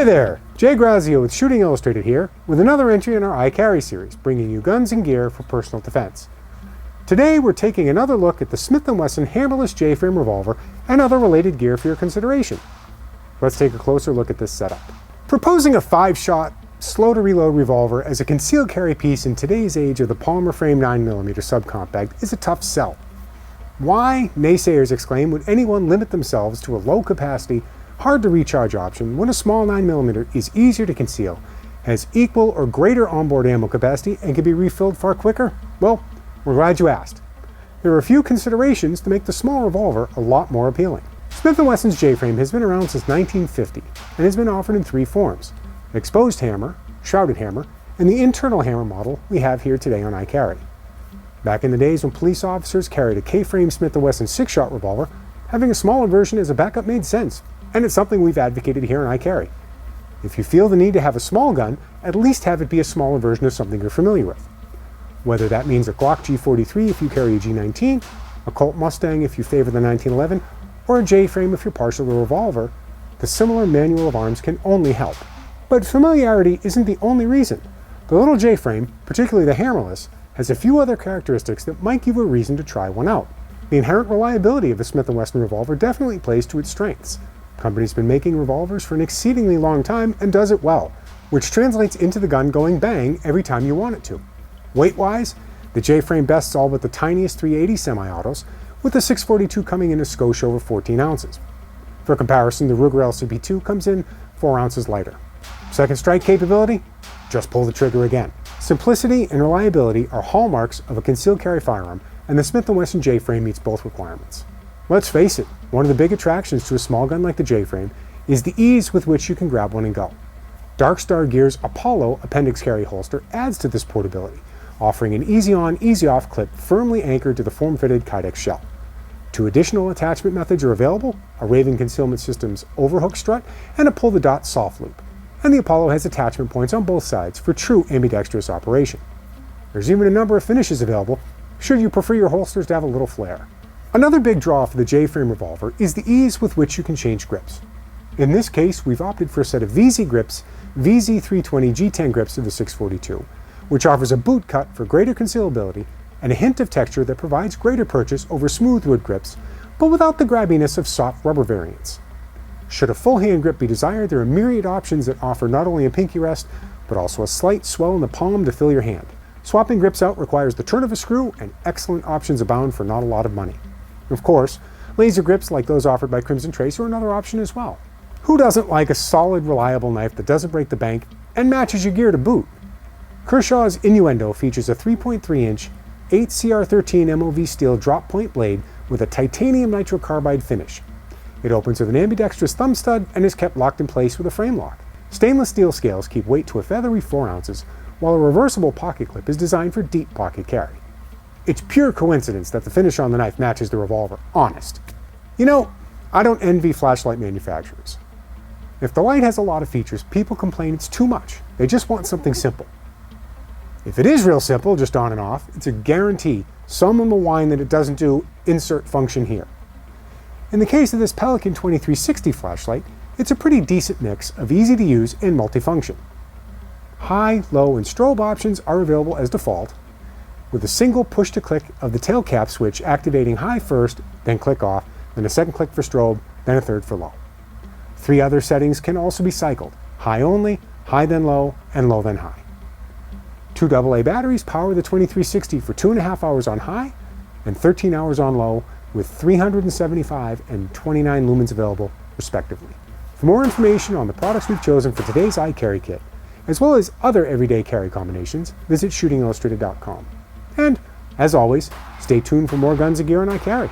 there, Jay Grazio with Shooting Illustrated here, with another entry in our I Carry series, bringing you guns and gear for personal defense. Today we're taking another look at the Smith Wesson hammerless J-frame revolver and other related gear for your consideration. Let's take a closer look at this setup. Proposing a 5-shot, slow-to-reload revolver as a concealed carry piece in today's age of the polymer frame 9mm subcompact is a tough sell. Why, naysayers exclaim, would anyone limit themselves to a low-capacity, hard-to-recharge option when a small 9mm is easier to conceal, has equal or greater onboard ammo capacity, and can be refilled far quicker? Well, we're glad you asked. There are a few considerations to make the small revolver a lot more appealing. Smith & Wesson's J-frame has been around since 1950 and has been offered in 3 forms: an exposed hammer, shrouded hammer, and the internal hammer model we have here today on I Carry. Back in the days when police officers carried a K-frame Smith & Wesson 6-shot revolver, having a smaller version as a backup made sense, and it's something we've advocated here on I Carry. If you feel the need to have a small gun, at least have it be a smaller version of something you're familiar with. Whether that means a Glock G43 if you carry a G19, a Colt Mustang if you favor the 1911, or a J-frame if you're partial to a revolver, the similar manual of arms can only help. But familiarity isn't the only reason. The little J-frame, particularly the hammerless, has a few other characteristics that might give you a reason to try one out. The inherent reliability of a Smith & Wesson revolver definitely plays to its strengths. The company's been making revolvers for an exceedingly long time and does it well, which translates into the gun going bang every time you want it to. Weight-wise, the J-frame bests all but the tiniest 380 semi-autos, with the 642 coming in a skosh over 14 ounces. For comparison, the Ruger LCP2 comes in 4 ounces lighter. Second strike capability? Just pull the trigger again. Simplicity and reliability are hallmarks of a concealed carry firearm, and the Smith & Wesson J-frame meets both requirements. Let's face it, one of the big attractions to a small gun like the J-frame is the ease with which you can grab one and go. Darkstar Gear's Apollo appendix carry holster adds to this portability, offering an easy-on, easy-off clip firmly anchored to the form-fitted Kydex shell. 2 additional attachment methods are available: a Raven Concealment Systems overhook strut and a pull-the-dot soft loop. And the Apollo has attachment points on both sides for true ambidextrous operation. There's even a number of finishes available, should you prefer your holsters to have a little flair. Another big draw for the J-frame revolver is the ease with which you can change grips. In this case, we've opted for a set of VZ Grips VZ320 G10 grips of the 642, which offers a boot cut for greater concealability and a hint of texture that provides greater purchase over smooth wood grips, but without the grabbiness of soft rubber variants. Should a full hand grip be desired, there are myriad options that offer not only a pinky rest, but also a slight swell in the palm to fill your hand. Swapping grips out requires the turn of a screw, and excellent options abound for not a lot of money. Of course, laser grips like those offered by Crimson Trace are another option as well. Who doesn't like a solid, reliable knife that doesn't break the bank and matches your gear to boot? Kershaw's Innuendo features a 3.3-inch 8CR13 MOV steel drop point blade with a titanium nitrocarbide finish. It opens with an ambidextrous thumb stud and is kept locked in place with a frame lock. Stainless steel scales keep weight to a feathery 4 ounces, while a reversible pocket clip is designed for deep pocket carry. It's pure coincidence that the finish on the knife matches the revolver, honest. You know, I don't envy flashlight manufacturers. If the light has a lot of features, people complain it's too much. They just want something simple. If it is real simple, just on and off, it's a guarantee someone will whine that it doesn't do insert function here. In the case of this Pelican 2360 flashlight, it's a pretty decent mix of easy to use and multifunction. High, low, and strobe options are available as default, with a single push to click of the tail cap switch activating high first, then click off, then a second click for strobe, then a third for low. 3 other settings can also be cycled: high only, high then low, and low then high. 2 AA batteries power the 2360 for 2.5 hours on high and 13 hours on low, with 375 and 29 lumens available, respectively. For more information on the products we've chosen for today's I Carry kit, as well as other everyday carry combinations, visit shootingillustrated.com. And, as always, stay tuned for more guns and gear on I Carry.